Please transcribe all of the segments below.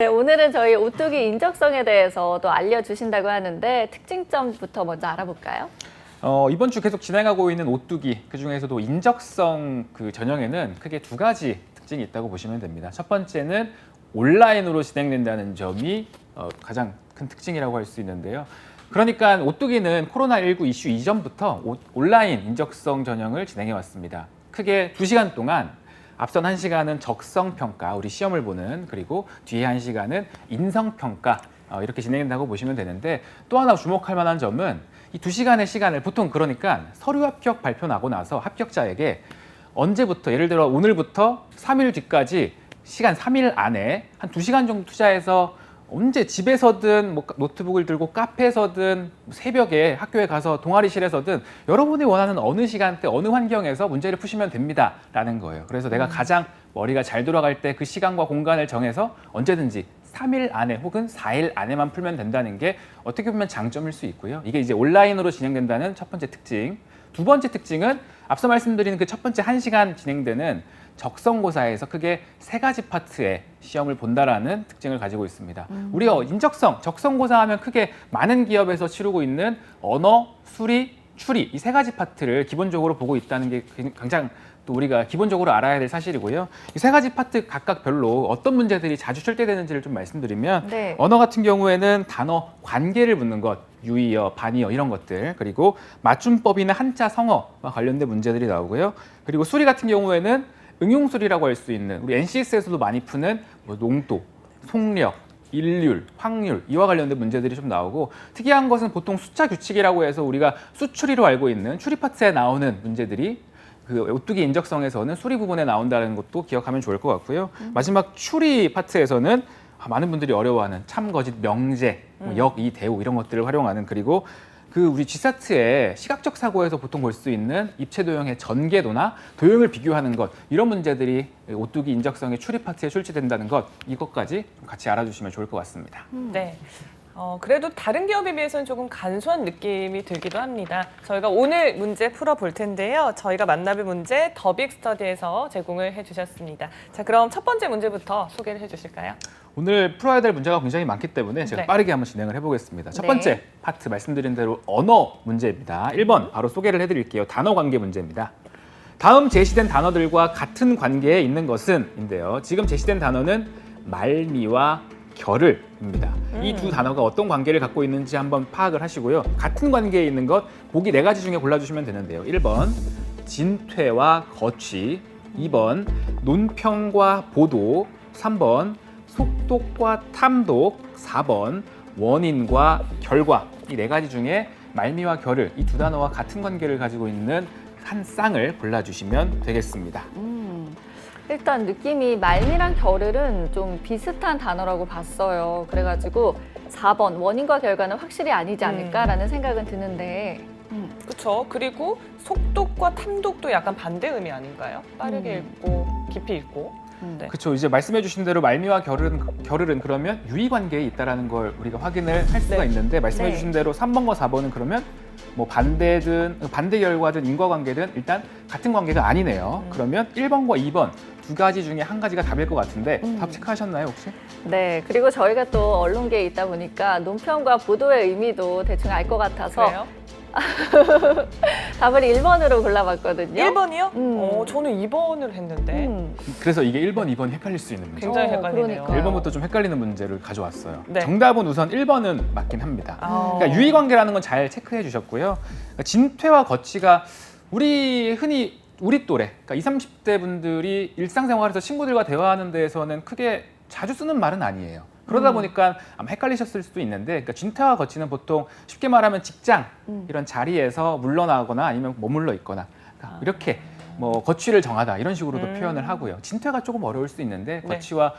네, 오늘은 저희 오뚜기 인적성에 대해서 또 알려주신다고 하는데 특징점부터 먼저 알아볼까요? 이번 주 계속 진행하고 있는 오뚜기, 그중에서도 인적성 그 전형에는 크게 두 가지 특징이 있다고 보시면 됩니다. 첫 번째는 온라인으로 진행된다는 점이 가장 큰 특징이라고 할 수 있는데요. 그러니까 오뚜기는 코로나19 이슈 이전부터 온라인 인적성 전형을 진행해 왔습니다. 크게 2시간 동안 앞선 1시간은 적성평가, 우리 시험을 보는, 그리고 뒤에 1시간은 인성평가, 이렇게 진행된다고 보시면 되는데, 또 하나 주목할 만한 점은 이 2시간의 시간을 보통 그러니까 서류 합격 발표 나고 나서 합격자에게 언제부터, 예를 들어 오늘부터 3일 뒤까지 시간 3일 안에 한 2시간 정도 투자해서 언제 집에서든 뭐 노트북을 들고 카페에서든 새벽에 학교에 가서 동아리실에서든 여러분이 원하는 어느 시간대 어느 환경에서 문제를 푸시면 됩니다라는 거예요. 그래서 내가 가장 머리가 잘 돌아갈 때 그 시간과 공간을 정해서 언제든지 3일 안에 혹은 4일 안에만 풀면 된다는 게 어떻게 보면 장점일 수 있고요. 이게 이제 온라인으로 진행된다는 첫 번째 특징. 두 번째 특징은 앞서 말씀드린 그 첫 번째 1시간 진행되는 적성고사에서 크게 3가지 파트의 시험을 본다라는 특징을 가지고 있습니다. 우리가 인적성, 적성고사 하면 크게 많은 기업에서 치르고 있는 언어, 수리, 추리 이 3가지 파트를 기본적으로 보고 있다는 게 굉장히 또 우리가 기본적으로 알아야 될 사실이고요. 이 3가지 파트 각각 별로 어떤 문제들이 자주 출제되는지를 좀 말씀드리면 네. 언어 같은 경우에는 단어 관계를 묻는 것, 유의어, 반의어 이런 것들, 그리고 맞춤법이나 한자 성어와 관련된 문제들이 나오고요. 그리고 수리 같은 경우에는 응용수리라고 할 수 있는 우리 NCS에서도 많이 푸는 뭐 농도, 속력, 일률, 확률 이와 관련된 문제들이 좀 나오고, 특이한 것은 보통 숫자 규칙이라고 해서 우리가 수추리로 알고 있는 추리 파트에 나오는 문제들이 그 오뚜기 인적성에서는 수리 부분에 나온다는 것도 기억하면 좋을 것 같고요. 마지막 추리 파트에서는 많은 분들이 어려워하는 참, 거짓, 명제, 역, 이, 대우 이런 것들을 활용하는, 그리고 그 우리 G사트의 시각적 사고에서 보통 볼 수 있는 입체 도형의 전개도나 도형을 비교하는 것, 이런 문제들이 오뚜기 인적성의 추리 파트에 출제된다는 것, 이것까지 같이 알아주시면 좋을 것 같습니다. 네. 그래도 다른 기업에 비해서는 조금 간소한 느낌이 들기도 합니다. 저희가 오늘 문제 풀어볼 텐데요. 저희가 만나볼 문제 더빅 스터디에서 제공을 해주셨습니다. 자, 그럼 첫 번째 문제부터 소개를 해주실까요? 오늘 풀어야 될 문제가 굉장히 많기 때문에 제가 네. 빠르게 한번 진행을 해보겠습니다. 첫 네. 번째 파트 말씀드린 대로 언어 문제입니다. 1번 바로 소개를 해드릴게요. 단어 관계 문제입니다. 다음 제시된 단어들과 같은 관계에 있는 것은 인데요. 지금 제시된 단어는 말미와 결을입니다. 이 두 단어가 어떤 관계를 갖고 있는지 한번 파악을 하시고요. 같은 관계에 있는 것 보기 4가지 중에 골라주시면 되는데요. 1번 진퇴와 거취, 2번 논평과 보도, 3번 속독과 탐독, 4번 원인과 결과. 이 4가지 중에 말미와 결을, 이 두 단어와 같은 관계를 가지고 있는 한 쌍을 골라주시면 되겠습니다. 일단 느낌이 말미랑 결을은 좀 비슷한 단어라고 봤어요. 그래가지고 4번 원인과 결과는 확실히 아니지 않을까라는 생각은 드는데 그렇죠. 그리고 속독과 탐독도 약간 반대 의미 아닌가요? 빠르게 읽고 깊이 읽고. 네. 그렇죠. 이제 말씀해주신 대로 말미와 결을은 그러면 유의 관계에 있다라는 걸 우리가 확인을 할 수가 네. 있는데, 말씀해주신 대로 3번과 4번은 그러면 뭐 반대 결과든 인과관계든 일단 같은 관계가 아니네요. 그러면 1번과 2번 두 가지 중에 한 가지가 답일 것 같은데 답 체크하셨나요 혹시? 네, 그리고 저희가 또 언론계에 있다 보니까 논평과 보도의 의미도 대충 알 것 같아서 그래요? 답을 1번으로 골라봤거든요. 1번이요? 저는 2번을 했는데 그래서 이게 1번, 2번이 헷갈릴 수 있는 문제. 굉장히 헷갈리네요. 그러니까요. 1번부터 좀 헷갈리는 문제를 가져왔어요. 네. 정답은 우선 1번은 맞긴 합니다. 그러니까 아. 유의 관계라는 건 잘 체크해 주셨고요. 그러니까 진퇴와 거취가 흔히 우리 또래, 그러니까 20, 30대 분들이 일상생활에서 친구들과 대화하는 데에서는 크게 자주 쓰는 말은 아니에요. 그러다 보니까 아마 헷갈리셨을 수도 있는데, 그러니까 진퇴와 거취는 보통 쉽게 말하면 직장 이런 자리에서 물러나거나 아니면 머물러 있거나, 그러니까 이렇게 뭐 거취를 정하다 이런 식으로도 표현을 하고요. 진퇴가 조금 어려울 수 있는데 네. 거취와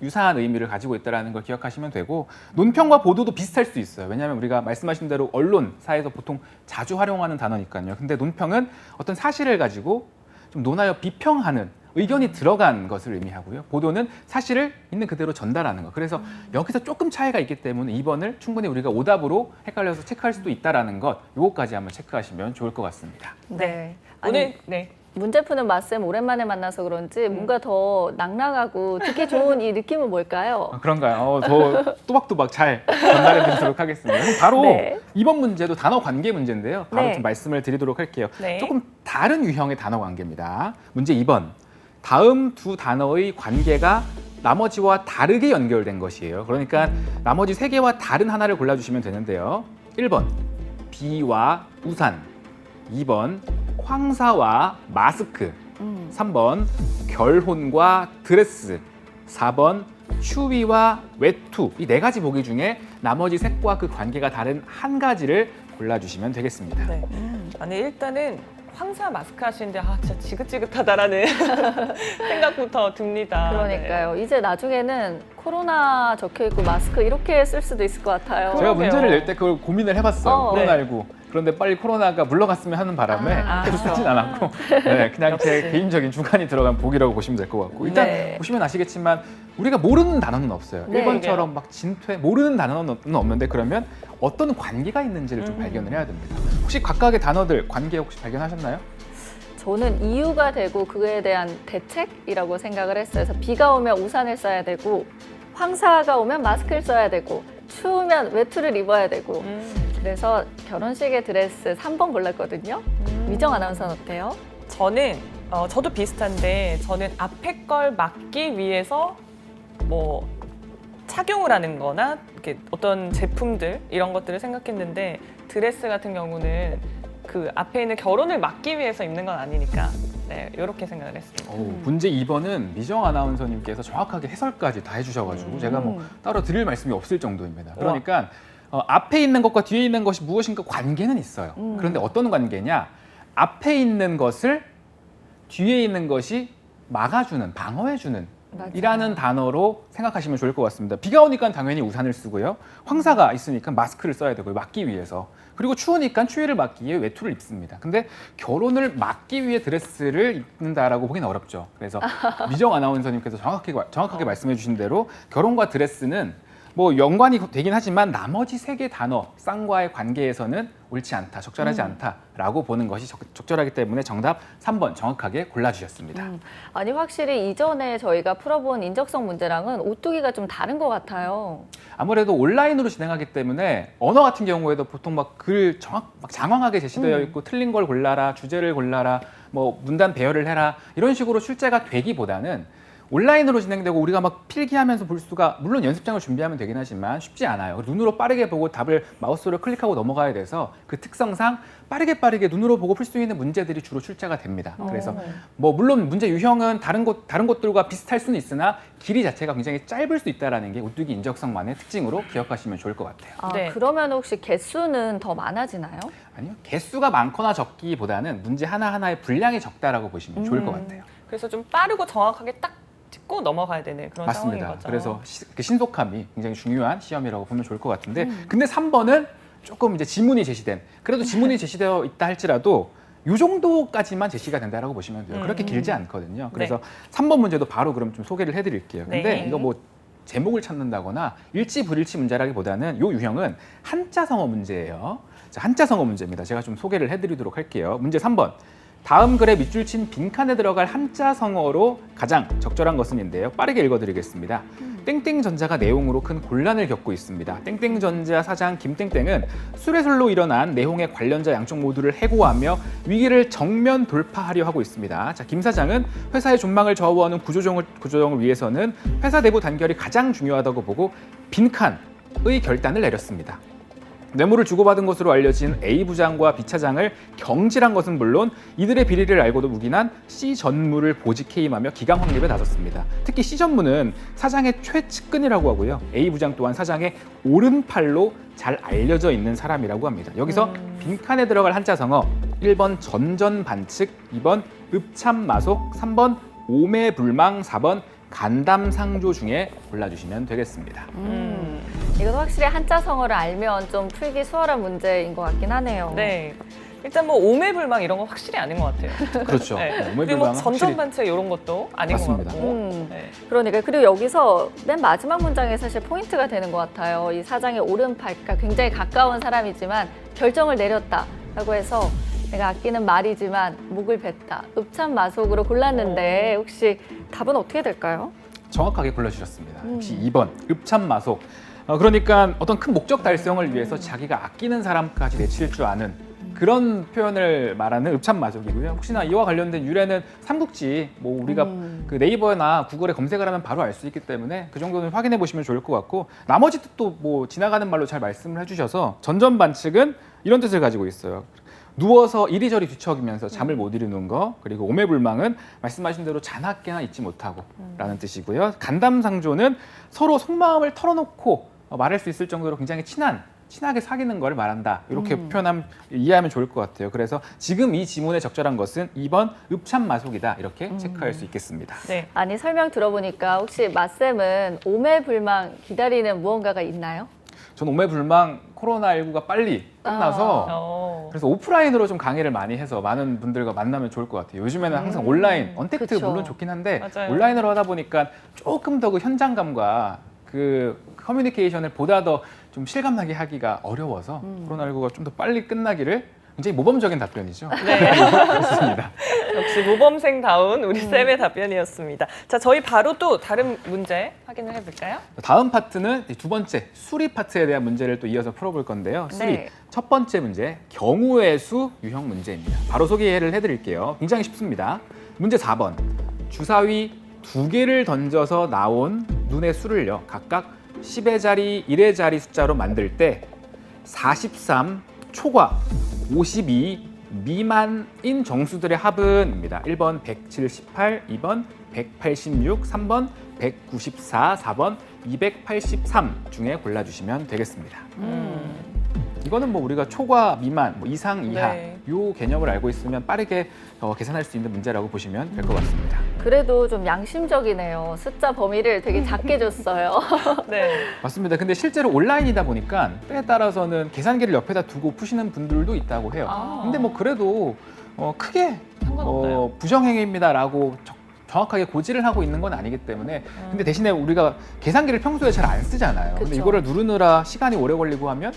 유사한 의미를 가지고 있다는 걸 기억하시면 되고, 논평과 보도도 비슷할 수 있어요. 왜냐하면 우리가 말씀하신 대로 언론사에서 보통 자주 활용하는 단어니까요. 근데 논평은 어떤 사실을 가지고 좀 논하여 비평하는 의견이 들어간 것을 의미하고요. 보도는 사실을 있는 그대로 전달하는 것. 그래서 여기서 조금 차이가 있기 때문에 2번을 충분히 우리가 오답으로 헷갈려서 체크할 수도 있다는 것, 요거까지 한번 체크하시면 좋을 것 같습니다. 네. 오늘 네. 문제 푸는 마쌤 오랜만에 만나서 그런지 뭔가 더 낭낭하고 듣기 좋은 이 느낌은 뭘까요? 그런가요? 더 또박또박 잘 전달해 드리도록 하겠습니다. 그럼 바로 네. 이번 문제도 단어 관계 문제인데요. 바로 네. 좀 말씀을 드리도록 할게요. 네. 조금 다른 유형의 단어 관계입니다. 문제 2번. 다음 두 단어의 관계가 나머지와 다르게 연결된 것이에요. 그러니까 나머지 세 개와 다른 하나를 골라주시면 되는데요. 1번 비와 우산, 2번 황사와 마스크, 3번 결혼과 드레스, 4번 추위와 외투. 이 네 가지 보기 중에 나머지 색과 그 관계가 다른 한 가지를 골라주시면 되겠습니다. 네. 아니 일단은 황사 마스크 하시는데 진짜 지긋지긋하다라는 생각부터 듭니다. 그러니까요. 이제 나중에는 코로나 적혀 있고 마스크 이렇게 쓸 수도 있을 것 같아요. 제가 그러게요. 문제를 낼 때 그걸 고민을 해봤어요. 네. 코로나19. 그런데 빨리 코로나가 물러갔으면 하는 바람에 아, 계속 그렇죠. 쓰진 않았고 네, 그냥 제 역시. 개인적인 주관이 들어간 보기라고 보시면 될 것 같고 일단 네. 보시면 아시겠지만 우리가 모르는 단어는 없어요. 네. 1번처럼 막 진퇴 모르는 단어는 없는데 그러면 어떤 관계가 있는지를 좀 발견을 해야 됩니다. 혹시 각각의 단어들 관계 혹시 발견하셨나요? 저는 이유가 되고 그에 대한 대책이라고 생각을 했어요. 그래서 비가 오면 우산을 써야 되고 황사가 오면 마스크를 써야 되고 추우면 외투를 입어야 되고 그래서 결혼식의 드레스 3번 골랐거든요. 미정 아나운서는 어때요? 저는 저도 비슷한데 저는 앞에 걸 막기 위해서 뭐 착용을 하는 거나 이렇게 어떤 제품들 이런 것들을 생각했는데 드레스 같은 경우는 그 앞에 있는 결혼을 막기 위해서 입는 건 아니니까 네, 이렇게 생각을 했습니다. 문제 2번은 미정 아나운서님께서 정확하게 해설까지 다 해주셔가지고 제가 뭐 따로 드릴 말씀이 없을 정도입니다. 그러니까 앞에 있는 것과 뒤에 있는 것이 무엇인가 관계는 있어요. 그런데 어떤 관계냐? 앞에 있는 것을 뒤에 있는 것이 막아주는, 방어해주는 맞아요. 이라는 단어로 생각하시면 좋을 것 같습니다. 비가 오니까 당연히 우산을 쓰고요. 황사가 있으니까 마스크를 써야 되고요. 막기 위해서. 그리고 추우니까 추위를 막기 위해 외투를 입습니다. 근데 결혼을 막기 위해 드레스를 입는다라고 보기는 어렵죠. 그래서 미정 아나운서님께서 정확하게 말씀해 주신 대로 결혼과 드레스는 뭐 연관이 되긴 하지만 나머지 세 개 단어, 쌍과의 관계에서는 옳지 않다, 적절하지 않다라고 보는 것이 적절하기 때문에 정답 3번 정확하게 골라주셨습니다. 아니 확실히 이전에 저희가 풀어본 인적성 문제랑은 오뚜기가 좀 다른 것 같아요. 아무래도 온라인으로 진행하기 때문에 언어 같은 경우에도 보통 막 글 막 장황하게 제시되어 있고 틀린 걸 골라라, 주제를 골라라, 뭐 문단 배열을 해라 이런 식으로 출제가 되기보다는 온라인으로 진행되고 우리가 막 필기하면서 볼 수가 물론 연습장을 준비하면 되긴 하지만 쉽지 않아요. 눈으로 빠르게 보고 답을 마우스로 클릭하고 넘어가야 돼서 그 특성상 빠르게 눈으로 보고 풀 수 있는 문제들이 주로 출제가 됩니다. 그래서 뭐 물론 문제 유형은 다른 곳들과 비슷할 수는 있으나 길이 자체가 굉장히 짧을 수 있다는 게 오뚜기 인적성만의 특징으로 기억하시면 좋을 것 같아요. 아, 네. 그러면 혹시 개수는 더 많아지나요? 아니요, 개수가 많거나 적기보다는 문제 하나하나의 분량이 적다라고 보시면 좋을 것 같아요. 그래서 좀 빠르고 정확하게 딱 짚고 넘어가야 되는 그런 상황인 맞습니다. 거죠. 그래서 그 신속함이 굉장히 중요한 시험이라고 보면 좋을 것 같은데 근데 3번은 조금 이제 지문이 제시된 그래도 지문이 제시되어 있다 할지라도 이 정도까지만 제시가 된다라고 보시면 돼요. 그렇게 길지 않거든요. 그래서 3번 문제도 바로 그럼 좀 소개를 해드릴게요. 근데 네. 이거 뭐 제목을 찾는다거나 일치 불일치 문제라기보다는 이 유형은 한자성어 문제예요. 자, 한자성어 문제입니다. 제가 좀 소개를 해드리도록 할게요. 문제 3번. 다음 글에 밑줄 친 빈칸에 들어갈 한자성어로 가장 적절한 것은인데요. 빠르게 읽어드리겠습니다. 땡땡전자가 내용으로 큰 곤란을 겪고 있습니다. 땡땡전자 사장 김땡땡은 수레설로 일어난 내홍의 관련자 양쪽 모두를 해고하며 위기를 정면 돌파하려 하고 있습니다. 자, 김 사장은 회사의 존망을 좌우하는 구조정을 위해서는 회사 내부 단결이 가장 중요하다고 보고 빈칸의 결단을 내렸습니다. 뇌물을 주고받은 것으로 알려진 A 부장과 B 차장을 경질한 것은 물론 이들의 비리를 알고도 묵인한 C 전무를 보직 해임하며 기강 확립에 나섰습니다. 특히 C 전무는 사장의 최측근이라고 하고요. A 부장 또한 사장의 오른팔로 잘 알려져 있는 사람이라고 합니다. 여기서 빈칸에 들어갈 한자성어 1번 전전반측, 2번 읍참마속, 3번 오매불망, 4번 간담상조 중에 골라주시면 되겠습니다. 이건 확실히 한자성어를 알면 좀 풀기 수월한 문제인 것 같긴 하네요. 네. 일단 뭐 오매불망 이런 건 확실히 아닌 것 같아요. 그렇죠. 네. 그리고 뭐 오매불망은 확실히 전전반측 이런 것도 아닌 맞습니다. 것 같고. 네. 그러니까 그리고 여기서 맨 마지막 문장에 사실 포인트가 되는 것 같아요. 이 사장의 오른팔, 그러니까 굉장히 가까운 사람이지만 결정을 내렸다라고 해서 내가 아끼는 말이지만 목을 뱉다. 읍참마속으로 골랐는데 혹시 답은 어떻게 될까요? 정확하게 골라주셨습니다. 역시 2번 읍참마속. 그러니까 어떤 큰 목적 달성을 위해서 자기가 아끼는 사람까지 내칠 줄 아는 그런 표현을 말하는 읍참마속이고요. 혹시나 이와 관련된 유래는 삼국지, 뭐 우리가 그 네이버나 구글에 검색을 하면 바로 알 수 있기 때문에 그 정도는 확인해 보시면 좋을 것 같고, 나머지 뜻도 뭐 지나가는 말로 잘 말씀을 해주셔서 전전반측은 이런 뜻을 가지고 있어요. 누워서 이리저리 뒤척이면서 잠을 못 이루는 거, 그리고 오매불망은 말씀하신 대로 자나깨나 잊지 못하고 라는 뜻이고요. 간담상조는 서로 속마음을 털어놓고 말할 수 있을 정도로 굉장히 친하게 사귀는 걸 말한다. 이렇게 이해하면 좋을 것 같아요. 그래서 지금 이 지문의 적절한 것은 2번 읍참마속이다. 이렇게 체크할 수 있겠습니다. 네. 아니 설명 들어보니까 혹시 맞쌤은 오매불망 기다리는 무언가가 있나요? 저는 오매불망 코로나19가 빨리 끝나서 그래서 오프라인으로 좀 강의를 많이 해서 많은 분들과 만나면 좋을 것 같아요. 요즘에는 항상 온라인, 언택트 그쵸. 물론 좋긴 한데 맞아요. 온라인으로 하다 보니까 조금 더 그 현장감과 그 커뮤니케이션을 보다 더 좀 실감나게 하기가 어려워서 코로나19가 좀 더 빨리 끝나기를, 굉장히 모범적인 답변이죠. 네. 그렇습니다. 역시 모범생다운 우리 쌤의 답변이었습니다. 자, 저희 바로 또 다른 문제 확인을 해볼까요? 다음 파트는 두 번째 수리 파트에 대한 문제를 또 이어서 풀어볼 건데요. 수리 네. 첫 번째 문제, 경우의 수 유형 문제입니다. 바로 소개를 해드릴게요. 굉장히 쉽습니다. 문제 4번. 주사위 2개를 던져서 나온 눈의 수를요, 각각 10의 자리, 1의 자리 숫자로 만들 때 43 초과 52 미만인 정수들의 합은입니다. 1번 178, 2번 186, 3번 194, 4번 283 중에 골라주시면 되겠습니다. 이거는 뭐 우리가 초과, 미만, 뭐 이상, 이하 네. 요 개념을 알고 있으면 빠르게 계산할 수 있는 문제라고 보시면 될 것 같습니다. 그래도 좀 양심적이네요. 숫자 범위를 되게 작게 줬어요. 네. 맞습니다. 근데 실제로 온라인이다 보니까 때에 따라서는 계산기를 옆에다 두고 푸시는 분들도 있다고 해요. 근데 뭐 그래도 크게 상관없나요? 부정행위입니다라고 정확하게 고지를 하고 있는 건 아니기 때문에, 근데 대신에 우리가 계산기를 평소에 잘 안 쓰잖아요. 근데 그쵸. 이거를 누르느라 시간이 오래 걸리고 하면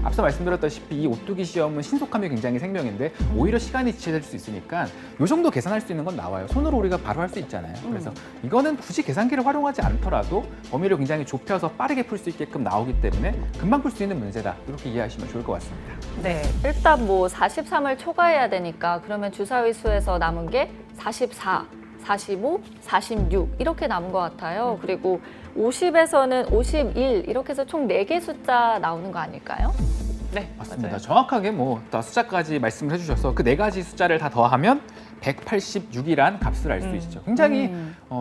앞서 말씀드렸다시피 이 오뚜기 시험은 신속함이 굉장히 생명인데 오히려 시간이 지체될 수 있으니까 이 정도 계산할 수 있는 건 나와요. 손으로 우리가 바로 할 수 있잖아요. 그래서 이거는 굳이 계산기를 활용하지 않더라도 범위를 굉장히 좁혀서 빠르게 풀 수 있게끔 나오기 때문에 금방 풀 수 있는 문제다. 이렇게 이해하시면 좋을 것 같습니다. 네. 일단 뭐 43을 초과해야 되니까 그러면 주사위 수에서 남은 게 44, 45, 46 이렇게 남은 것 같아요. 그리고 50에서는 51 이렇게 해서 총 4개 숫자 나오는 거 아닐까요? 네. 맞습니다. 맞아요. 정확하게 뭐 다 숫자까지 말씀을 해주셔서 그 4가지 숫자를 다 더하면 186이란 값을 알 수 있죠. 굉장히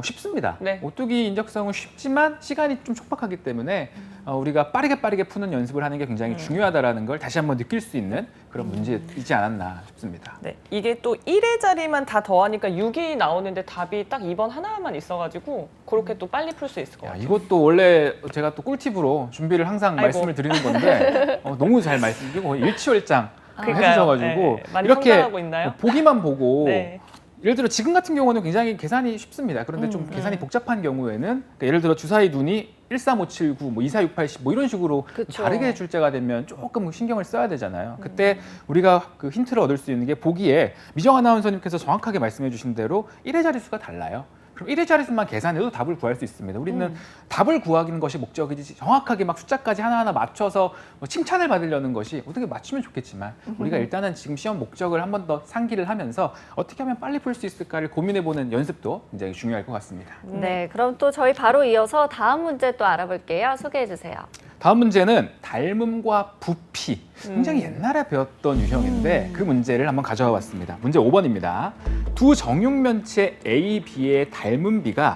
쉽습니다. 네. 오뚜기 인적성은 쉽지만 시간이 좀 촉박하기 때문에 우리가 빠르게 푸는 연습을 하는 게 굉장히 중요하다는 걸 다시 한번 느낄 수 있는 그런 문제이지 않았나 싶습니다. 네. 이게 또 1의 자리만 다 더하니까 6이 나오는데 답이 딱 2번 하나만 있어가지고 그렇게 또 빨리 풀 수 있을 것 야, 같아요. 이것도 원래 제가 또 꿀팁으로 준비를 항상 아이고. 말씀을 드리는 건데 너무 잘 말씀드리고 거의 일치월장 그러니까요. 해주셔가지고 네. 많이 이렇게 성장하고 있나요? 보기만 보고 네. 예를 들어 지금 같은 경우는 굉장히 계산이 쉽습니다. 그런데 좀 계산이 복잡한 경우에는 그러니까 예를 들어 주사위 눈이 13579, 뭐 24680, 뭐 이런 식으로 그쵸. 다르게 출제가 되면 조금 신경을 써야 되잖아요. 그때 우리가 그 힌트를 얻을 수 있는 게 보기에 미정 아나운서님께서 정확하게 말씀해 주신 대로 1의 자릿수가 달라요. 그럼 1의 자릿수만 계산해도 답을 구할 수 있습니다. 우리는 답을 구하는 것이 목적이지 정확하게 막 숫자까지 하나하나 맞춰서 뭐 칭찬을 받으려는 것이 어떻게 맞추면 좋겠지만 우리가 일단은 지금 시험 목적을 한 번 더 상기를 하면서 어떻게 하면 빨리 풀 수 있을까를 고민해보는 연습도 굉장히 중요할 것 같습니다. 네, 그럼 또 저희 바로 이어서 다음 문제 또 알아볼게요. 소개해 주세요. 다음 문제는 닮음과 부피. 굉장히 옛날에 배웠던 유형인데 그 문제를 한번 가져와 봤습니다. 문제 5번입니다. 두 정육면체 A, B의 닮음 비가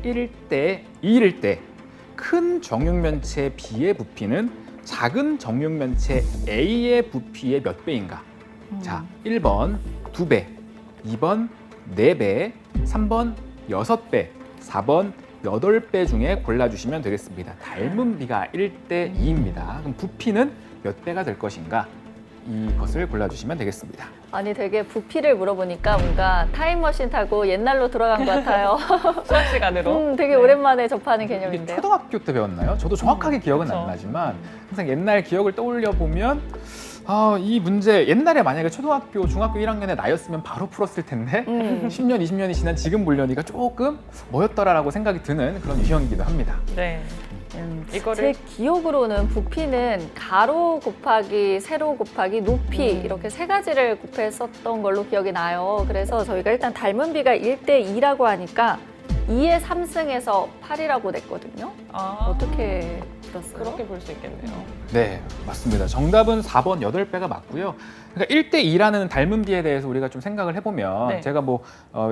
1대 2일 때 큰 정육면체 B의 부피는 작은 정육면체 A의 부피의 몇 배인가? 자, 1번 2배, 2번 4배, 3번 6배, 4번 8배 중에 골라주시면 되겠습니다. 닮은 비가 1대 2입니다. 그럼 부피는 몇 배가 될 것인가? 이것을 골라주시면 되겠습니다. 아니 되게 부피를 물어보니까 뭔가 타임머신 타고 옛날로 돌아간 것 같아요. 수학 시간으로. 되게 네. 오랜만에 접하는 이게 개념인데요. 초등학교 때 배웠나요? 저도 정확하게 기억은 그쵸. 안 나지만 항상 옛날 기억을 떠올려 보면 이 문제 옛날에 만약에 초등학교, 중학교 1학년에 나였으면 바로 풀었을 텐데 10년, 20년이 지난 지금 보려니까 조금 뭐였더라라고 생각이 드는 그런 유형이기도 합니다. 네. 제 이거를 기억으로는 부피는 가로 곱하기 세로 곱하기 높이 이렇게 세 가지를 곱했었던 걸로 기억이 나요. 그래서 저희가 일단 닮은 비가 1대2라고 하니까 2의 3승에서 8이라고 냈거든요. 어떻게 들었어요? 그렇게 볼 수 있겠네요. 네, 맞습니다. 정답은 4번 8배가 맞고요. 그러니까 1대2라는 닮은 비에 대해서 우리가 좀 생각을 해보면 네. 제가 뭐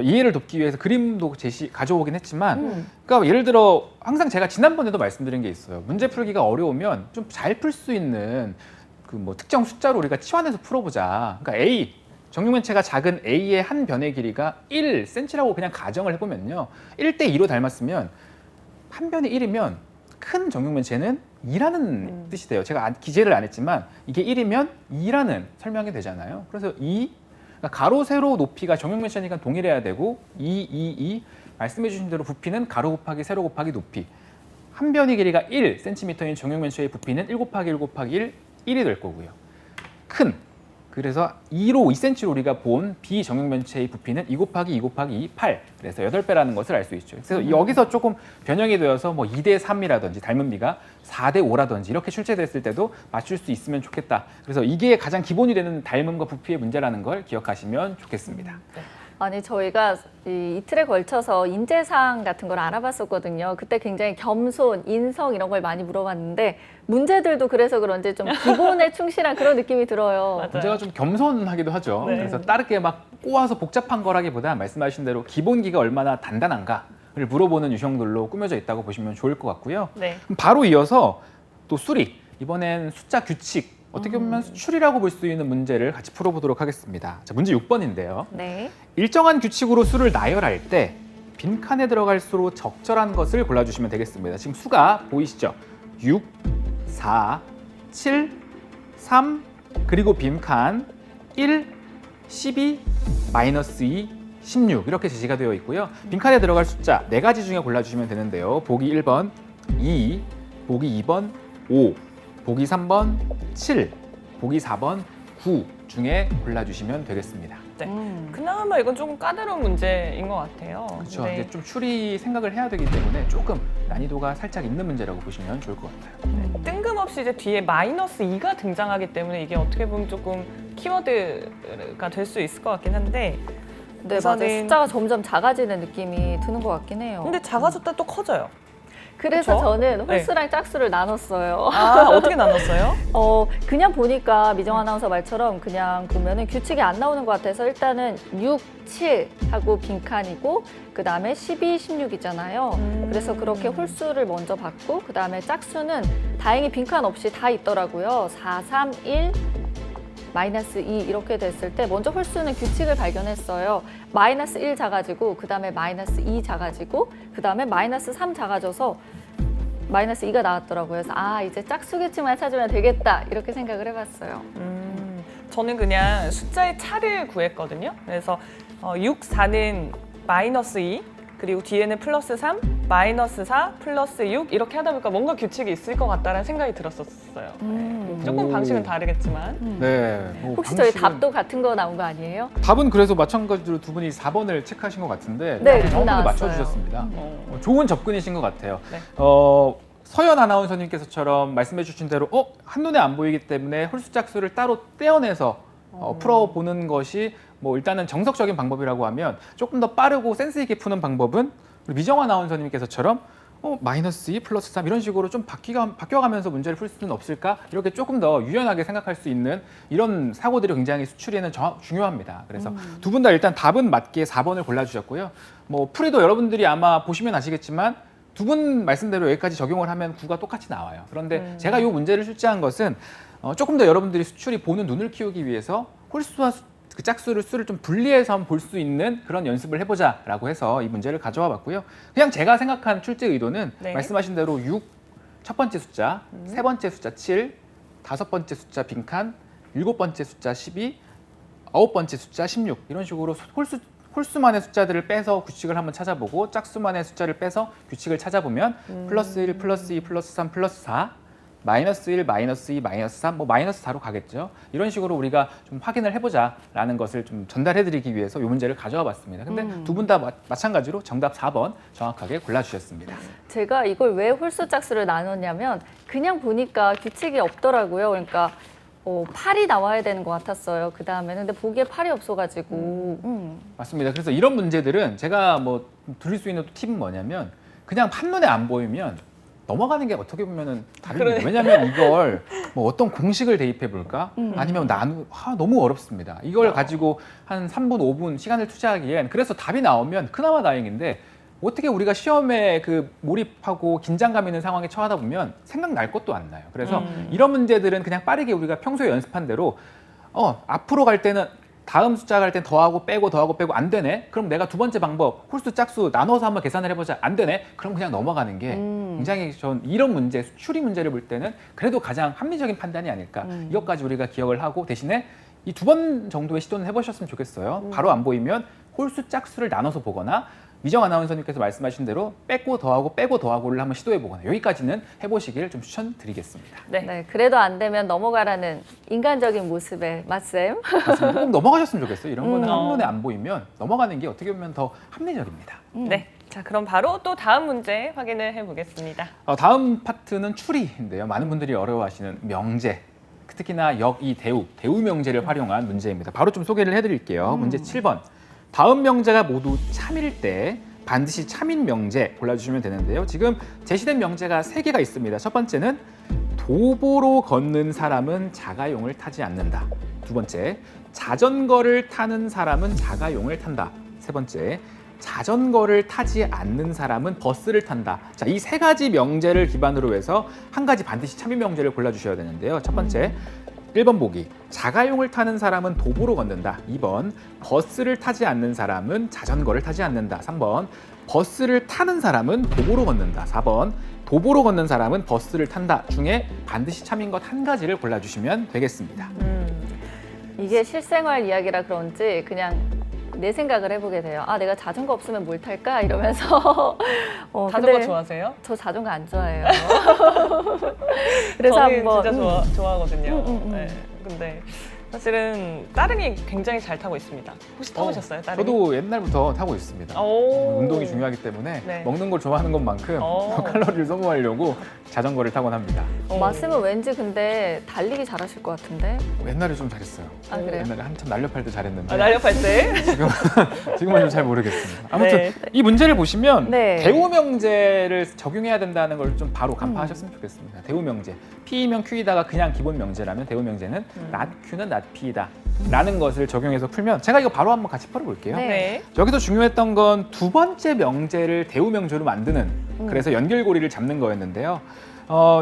이해를 돕기 위해서 그림도 가져오긴 했지만 그러니까 예를 들어 항상 제가 지난번에도 말씀드린 게 있어요. 문제 풀기가 어려우면 좀 잘 풀 수 있는 그 뭐 특정 숫자로 우리가 치환해서 풀어보자. 그러니까 A, 정육면체가 작은 A의 한 변의 길이가 1cm라고 그냥 가정을 해보면요. 1대2로 닮았으면 한 변이 1이면 큰 정육면체는 2라는 뜻이 돼요. 제가 기재를 안 했지만 이게 1이면 2라는 설명이 되잖아요. 그래서 2, 그러니까 가로, 세로 높이가 정육면체니까 동일해야 되고 2, 말씀해 주신 대로 부피는 가로 곱하기 세로 곱하기 높이. 한 변의 길이가 1cm인 정육면체의 부피는 1 곱하기 1 곱하기 1이 될 거고요. 큰, 그래서 2로 2cm로 우리가 본 비정육면체의 부피는 2 곱하기 2 곱하기 2, 8. 그래서 8배라는 것을 알 수 있죠. 그래서 여기서 조금 변형이 되어서 뭐 2대 3이라든지 닮은 비가 4대 5라든지 이렇게 출제됐을 때도 맞출 수 있으면 좋겠다. 그래서 이게 가장 기본이 되는 닮음과 부피의 문제라는 걸 기억하시면 좋겠습니다. 아니 저희가 이틀에 걸쳐서 인재상 같은 걸 알아봤었거든요. 그때 굉장히 겸손, 인성 이런 걸 많이 물어봤는데 문제들도 그래서 그런지 좀 기본에 충실한 그런 느낌이 들어요. 맞아요. 문제가 좀 겸손하기도 하죠. 네. 그래서 다르게 막 꼬아서 복잡한 거라기보다 말씀하신 대로 기본기가 얼마나 단단한가를 물어보는 유형들로 꾸며져 있다고 보시면 좋을 것 같고요. 네. 그럼 바로 이어서 또 수리, 이번엔 숫자 규칙, 어떻게 보면 수출이라고 볼 수 있는 문제를 같이 풀어보도록 하겠습니다. 자, 문제 6번인데요. 네. 일정한 규칙으로 수를 나열할 때 빈칸에 들어갈 수로 적절한 것을 골라주시면 되겠습니다. 지금 수가 보이시죠? 6, 4, 7, 3, 그리고 빈칸 1, 12, 마이너스 2, 16 이렇게 제시가 되어 있고요. 빈칸에 들어갈 숫자 4가지 중에 골라주시면 되는데요. 보기 1번 2, 보기 2번 5, 보기 3번 7, 보기 4번 9 중에 골라주시면 되겠습니다. 네. 그나마 이건 조금 까다로운 문제인 것 같아요. 그렇죠. 네. 근데 좀 추리 생각을 해야 되기 때문에 조금 난이도가 살짝 있는 문제라고 보시면 좋을 것 같아요. 뜬금없이 이제 뒤에 마이너스 2가 등장하기 때문에 이게 어떻게 보면 조금 키워드가 될 수 있을 것 같긴 한데 네, 맞아요. 숫자가 점점 작아지는 느낌이 드는 것 같긴 해요. 근데 작아졌다 또 커져요. 그래서 그쵸? 저는 네. 홀수랑 짝수를 나눴어요. 어떻게 나눴어요? 그냥 보니까 미정 아나운서 말처럼 그냥 보면은 규칙이 안 나오는 것 같아서 일단은 6, 7 하고 빈칸이고 그 다음에 12, 16이잖아요. 그래서 그렇게 홀수를 먼저 받고 그 다음에 짝수는 다행히 빈칸 없이 다 있더라고요. 4, 3, 1, 마이너스 2 이렇게 됐을 때 먼저 홀수는 규칙을 발견했어요. 마이너스 1 작아지고 그 다음에 마이너스 2 작아지고 그 다음에 마이너스 3 작아져서 마이너스 2가 나왔더라고요. 그래서 이제 짝수 규칙만 찾으면 되겠다 이렇게 생각을 해봤어요. 저는 그냥 숫자의 차를 구했거든요. 그래서 6, 4는 마이너스 2, 그리고 뒤에는 플러스 3, 마이너스 4, 플러스 6 이렇게 하다 보니까 뭔가 규칙이 있을 것 같다는 생각이 들었었어요. 네. 조금 오. 방식은 다르겠지만. 네. 혹시 저희 답도 같은 거 나온 거 아니에요? 답은 그래서 마찬가지로 두 분이 4번을 체크하신 것 같은데 네, 정확하게 나왔어요. 맞춰주셨습니다. 좋은 접근이신 것 같아요. 네. 서연 아나운서님께서처럼 말씀해 주신 대로 한눈에 안 보이기 때문에 홀수 짝수를 따로 떼어내서 풀어보는 것이 뭐 일단은 정석적인 방법이라고 하면 조금 더 빠르고 센스 있게 푸는 방법은 우리 미정 아나운서님께서처럼 마이너스 2 플러스 3 이런 식으로 좀 바뀌어가면서 문제를 풀 수는 없을까? 이렇게 조금 더 유연하게 생각할 수 있는 이런 사고들이 굉장히 수출에는 중요합니다. 그래서 두 분 다 일단 답은 맞게 4번을 골라주셨고요. 뭐 풀이도 여러분들이 아마 보시면 아시겠지만 두 분 말씀대로 여기까지 적용을 하면 9가 똑같이 나와요. 그런데 제가 이 문제를 출제한 것은 조금 더 여러분들이 수출이 보는 눈을 키우기 위해서 홀수와 그 수를 좀 분리해서 한번 볼 수 있는 그런 연습을 해보자라고 해서 이 문제를 가져와 봤고요. 그냥 제가 생각한 출제 의도는 네. 말씀하신 대로 6, 첫 번째 숫자, 세 번째 숫자 7, 다섯 번째 숫자 빈칸, 일곱 번째 숫자 12, 아홉 번째 숫자 16 이런 식으로 홀수만의 숫자들을 빼서 규칙을 한번 찾아보고 짝수만의 숫자를 빼서 규칙을 찾아보면 플러스 1, 플러스 2, 플러스 3, 플러스 4 마이너스 1, 마이너스 2, 마이너스 3, 뭐 마이너스 4로 가겠죠. 이런 식으로 우리가 좀 확인을 해보자라는 것을 좀 전달해드리기 위해서 이 문제를 가져와 봤습니다. 근데 두 분 다 마찬가지로 정답 4번 정확하게 골라주셨습니다. 제가 이걸 왜 홀수 짝수를 나눴냐면 그냥 보니까 규칙이 없더라고요. 그러니까 8이 나와야 되는 것 같았어요. 그 다음에는 근데 보기에 8이 없어가지고 맞습니다. 그래서 이런 문제들은 제가 뭐 드릴 수 있는 팁은 뭐냐면 그냥 한눈에 안 보이면 넘어가는 게 어떻게 보면은 답입니다. 왜냐하면 이걸 뭐 어떤 공식을 대입해 볼까? 아니면 너무 어렵습니다. 이걸 가지고 한 3분, 5분 시간을 투자하기엔 그래서 답이 나오면 그나마 다행인데 어떻게 우리가 시험에 그 몰입하고 긴장감 있는 상황에 처하다 보면 생각날 것도 안 나요. 그래서 이런 문제들은 그냥 빠르게 우리가 평소에 연습한 대로 앞으로 갈 때는 다음 숫자 갈 땐 더하고 빼고 안 되네? 그럼 내가 두 번째 방법 홀수 짝수 나눠서 한번 계산을 해보자. 안 되네? 그럼 그냥 넘어가는 게 굉장히 전 이런 문제, 추리 문제를 볼 때는 그래도 가장 합리적인 판단이 아닐까. 이것까지 우리가 기억을 하고 대신에 이 두 번 정도의 시도는 해보셨으면 좋겠어요. 바로 안 보이면 홀수 짝수를 나눠서 보거나 미정 아나운서님께서 말씀하신 대로 빼고 더하고를 한번 시도해 보거나 여기까지는 해보시기를 좀 추천드리겠습니다. 네, 그래도 안 되면 넘어가라는 인간적인 모습의 맞쌤. 맞습니다. 꼭 넘어가셨으면 좋겠어요. 이런 거는 한눈에 안 보이면 넘어가는 게 어떻게 보면 더 합리적입니다. 네. 자, 그럼 바로 또 다음 문제 확인을 해보겠습니다. 다음 파트는 추리인데요. 많은 분들이 어려워하시는 명제, 특히나 이 대우 명제를 활용한 문제입니다. 바로 좀 소개를 해드릴게요. 문제 7번. 다음 명제가 모두 참일 때 반드시 참인 명제 골라주시면 되는데요. 지금 제시된 명제가 3개가 있습니다. 첫 번째는 도보로 걷는 사람은 자가용을 타지 않는다. 두 번째, 자전거를 타는 사람은 자가용을 탄다. 세 번째, 자전거를 타지 않는 사람은 버스를 탄다. 자, 이 3가지 명제를 기반으로 해서 한 가지 반드시 참인 명제를 골라주셔야 되는데요. 첫 번째, 1번 보기, 자가용을 타는 사람은 도보로 걷는다. 2번, 버스를 타지 않는 사람은 자전거를 타지 않는다. 3번, 버스를 타는 사람은 도보로 걷는다. 4번, 도보로 걷는 사람은 버스를 탄다 중에 반드시 참인 것 한 가지를 골라주시면 되겠습니다. 이게 실생활 이야기라 그런지 그냥 내 생각을 해보게 돼요. 내가 자전거 없으면 뭘 탈까? 이러면서 자전거 근데 좋아하세요? 저 자전거 안 좋아해요. 그래서 저는 한번 진짜 좋아하거든요. 네. 근데 사실은 따릉이 굉장히 잘 타고 있습니다. 혹시 타보셨어요, 따릉이? 저도 옛날부터 타고 있습니다. 운동이 중요하기 때문에 네. 먹는 걸 좋아하는 것만큼 칼로리를 소모하려고 자전거를 타곤 합니다. 말씀은 왠지 근데 달리기 잘하실 것 같은데. 옛날에 좀 잘했어요. 그래요? 옛날에 한참 날렵할 때 잘했는데 날렵할 때? 지금은 좀 잘 모르겠습니다. 아무튼 네. 이 문제를 보시면 네. 대우 명제를 적용해야 된다는 걸 좀 바로 간파하셨으면 좋겠습니다. 대우 명제, P이면 Q이다가 그냥 기본 명제라면 대우 명제는 not Q는 not P이다 라는 것을 적용해서 풀면 제가 이거 바로 한번 같이 풀어볼게요. 네. 네. 여기서 중요했던 건 두 번째 명제를 대우 명제로 만드는 그래서 연결고리를 잡는 거였는데요.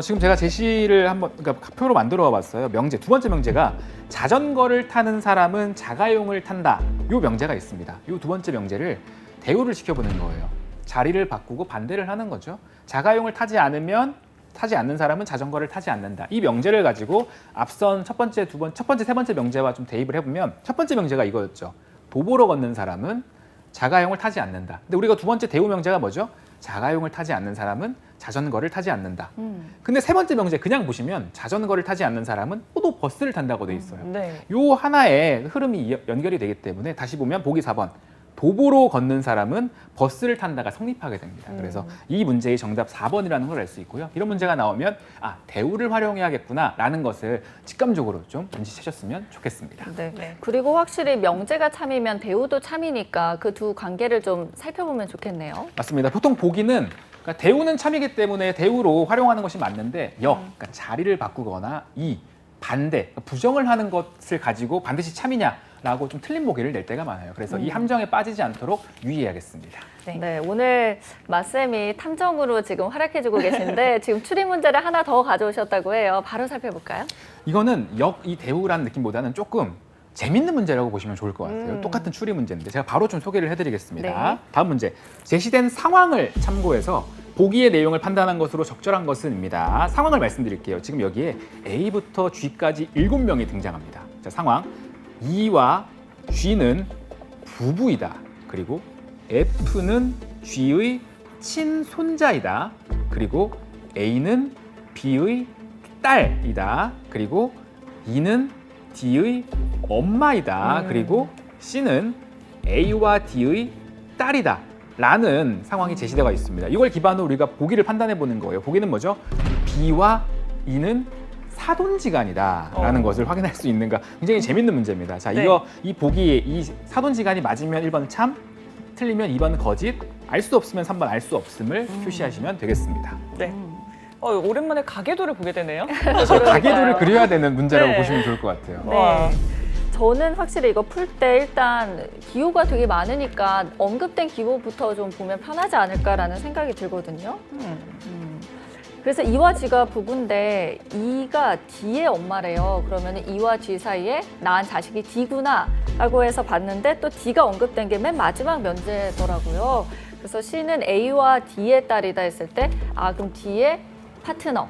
지금 제가 제시를 그러니까 표로 만들어 봤어요. 명제, 두 번째 명제가 자전거를 타는 사람은 자가용을 탄다. 요 명제가 있습니다. 요 두 번째 명제를 대우를 시켜보는 거예요. 자리를 바꾸고 반대를 하는 거죠. 자가용을 타지 않는 사람은 자전거를 타지 않는다. 이 명제를 가지고 앞선 첫 번째, 세 번째 명제와 좀 대입을 해보면 첫 번째 명제가 이거였죠. 도보로 걷는 사람은 자가용을 타지 않는다. 근데 우리가 두 번째 대우 명제가 뭐죠? 자가용을 타지 않는 사람은 자전거를 타지 않는다. 근데 세 번째 명제 그냥 보시면 자전거를 타지 않는 사람은 또 버스를 탄다고 돼 있어요. 네. 요 하나의 흐름이 연결이 되기 때문에 다시 보면 보기 4번. 도보로 걷는 사람은 버스를 탄다가 성립하게 됩니다. 그래서 이 문제의 정답 4번이라는 걸 알 수 있고요. 이런 문제가 나오면 대우를 활용해야겠구나라는 것을 직감적으로 좀 눈치채셨으면 좋겠습니다. 네. 네. 그리고 확실히 명제가 참이면 대우도 참이니까 그 두 관계를 좀 살펴보면 좋겠네요. 맞습니다. 보통 보기는 그러니까 대우는 참이기 때문에 대우로 활용하는 것이 맞는데 그러니까 자리를 바꾸거나 반대, 부정을 하는 것을 가지고 반드시 참이냐라고 좀 틀린 보기를 낼 때가 많아요. 그래서 이 함정에 빠지지 않도록 유의해야겠습니다. 네, 오늘 마쌤이 탐정으로 지금 활약해주고 계신데 지금 추리 문제를 하나 더 가져오셨다고 해요. 바로 살펴볼까요? 이거는 이 대우라는 느낌보다는 조금 재밌는 문제라고 보시면 좋을 것 같아요. 똑같은 추리 문제인데 제가 바로 좀 소개를 해드리겠습니다. 네. 다음 문제. 제시된 상황을 참고해서 보기의 내용을 판단한 것으로 적절한 것은입니다. 상황을 말씀드릴게요. 지금 여기에 A부터 G까지 7명이 등장합니다. 자, 상황. E와 G는 부부이다. 그리고 F는 G의 친손자이다. 그리고 A는 B의 딸이다. 그리고 E는 D의 엄마이다. 그리고 C는 A와 D의 딸이다. 라는 상황이 제시되어 있습니다. 이걸 기반으로 우리가 보기를 판단해 보는 거예요. 보기는 뭐죠? B와 E는 사돈지간이다 라는 것을 확인할 수 있는가. 굉장히 재밌는 문제입니다. 자, 네. 이 보기에 이 사돈지간이 맞으면 1번 참, 틀리면 2번 거짓, 알 수 없으면 3번 알 수 없음을 표시하시면 되겠습니다. 네. 오랜만에 가계도를 보게 되네요. 그래서 가계도를 그려야 되는 문제라고 네. 보시면 좋을 것 같아요. 와. 저는 확실히 이거 풀 때 일단 기호가 되게 많으니까 언급된 기호부터 좀 보면 편하지 않을까라는 생각이 들거든요. 그래서 E와 G가 부부인데 E가 D의 엄마래요. 그러면 E와 G 사이에 낳은 자식이 D구나 라고 해서 봤는데 또 D가 언급된 게 맨 마지막 면제더라고요. 그래서 C는 A와 D의 딸이다 했을 때 그럼 D의 파트너,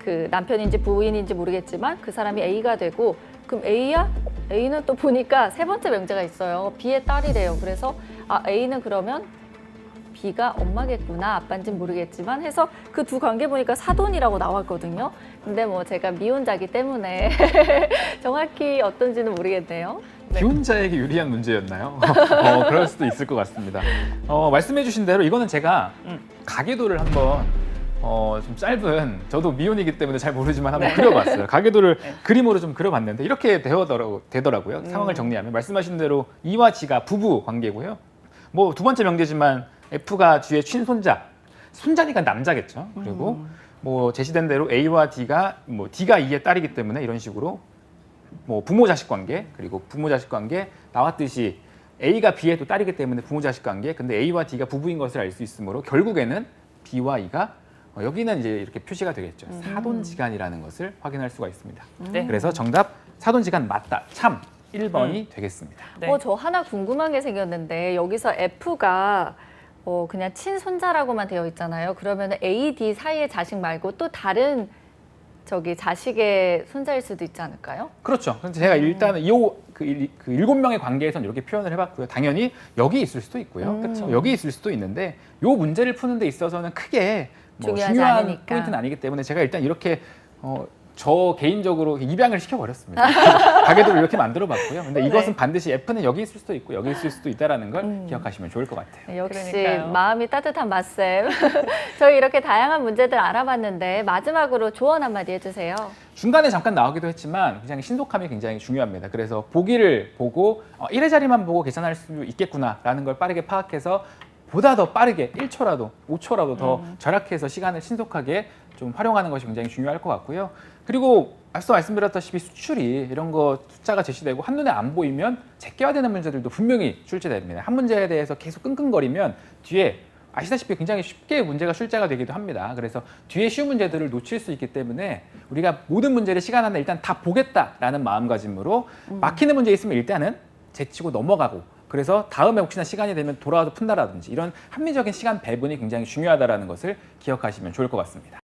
그 남편인지 부인인지 모르겠지만 그 사람이 A가 되고 그럼 A야? A는 또 보니까 세 번째 명제가 있어요. B의 딸이래요. 그래서 A는 그러면 B가 엄마겠구나, 아빠인지는 모르겠지만 해서 그 두 관계 보니까 사돈이라고 나왔거든요. 근데 뭐 제가 미혼자기 때문에 정확히 어떤지는 모르겠네요. 비혼자에게 유리한 문제였나요? 그럴 수도 있을 것 같습니다. 말씀해 주신 대로 이거는 제가 가계도를 한번 좀 짧은, 저도 미혼이기 때문에 잘 모르지만 한번 그려봤어요. 가계도를 그림으로 좀 그려봤는데 이렇게 되더라고요. 상황을 정리하면 말씀하신 대로 E와 G가 부부 관계고요. 뭐 두 번째 명제지만 F가 G의 친손자, 손자니까 남자겠죠. 그리고 뭐 제시된 대로 A와 D가 D가 E의 딸이기 때문에 이런 식으로 뭐 부모 자식 관계, 그리고 부모 자식 관계 나왔듯이 A가 B의 또 딸이기 때문에 부모 자식 관계, 근데 A와 D가 부부인 것을 알 수 있으므로 결국에는 B와 E가 여기는 이제 이렇게 표시가 되겠죠. 사돈지간이라는 것을 확인할 수가 있습니다. 네. 그래서 정답 사돈지간 맞다. 참 1번이 되겠습니다. 네. 저 하나 궁금한 게 생겼는데 여기서 F가 그냥 친손자라고만 되어 있잖아요. 그러면 A, D 사이의 자식 말고 또 다른 자식의 손자일 수도 있지 않을까요? 그렇죠. 그래서 제가 일단 그 7명의 관계에선 이렇게 표현을 해봤고요. 당연히 여기 있을 수도 있고요. 여기 있을 수도 있는데 이 문제를 푸는 데 있어서는 크게 중요하지 중요한 않으니까. 포인트는 아니기 때문에 제가 일단 이렇게 저 개인적으로 입양을 시켜버렸습니다. 가계도를 이렇게 만들어봤고요. 근데 이것은 반드시 F는 여기 있을 수도 있고 여기 있을 수도 있다는 걸 기억하시면 좋을 것 같아요. 네, 역시 그러니까요. 마음이 따뜻한 맛쌤. 저희 이렇게 다양한 문제들 알아봤는데 마지막으로 조언 한마디 해주세요. 중간에 잠깐 나오기도 했지만 굉장히 신속함이 굉장히 중요합니다. 그래서 보기를 보고 1회 자리만 보고 계산할 수 있겠구나라는 걸 빠르게 파악해서 보다 더 빠르게 1초라도 5초라도 더 절약해서 시간을 신속하게 좀 활용하는 것이 굉장히 중요할 것 같고요. 그리고 앞서 말씀드렸다시피 수출이 이런 거 숫자가 제시되고 한눈에 안 보이면 제껴야 되는 문제들도 분명히 출제됩니다. 한 문제에 대해서 계속 끙끙거리면 뒤에 아시다시피 굉장히 쉽게 문제가 출제가 되기도 합니다. 그래서 뒤에 쉬운 문제들을 놓칠 수 있기 때문에 우리가 모든 문제를 시간 안에 일단 다 보겠다라는 마음가짐으로 막히는 문제 있으면 일단은 제치고 넘어가고, 그래서 다음에 혹시나 시간이 되면 돌아와서 푼다라든지 이런 합리적인 시간 배분이 굉장히 중요하다는 것을 기억하시면 좋을 것 같습니다.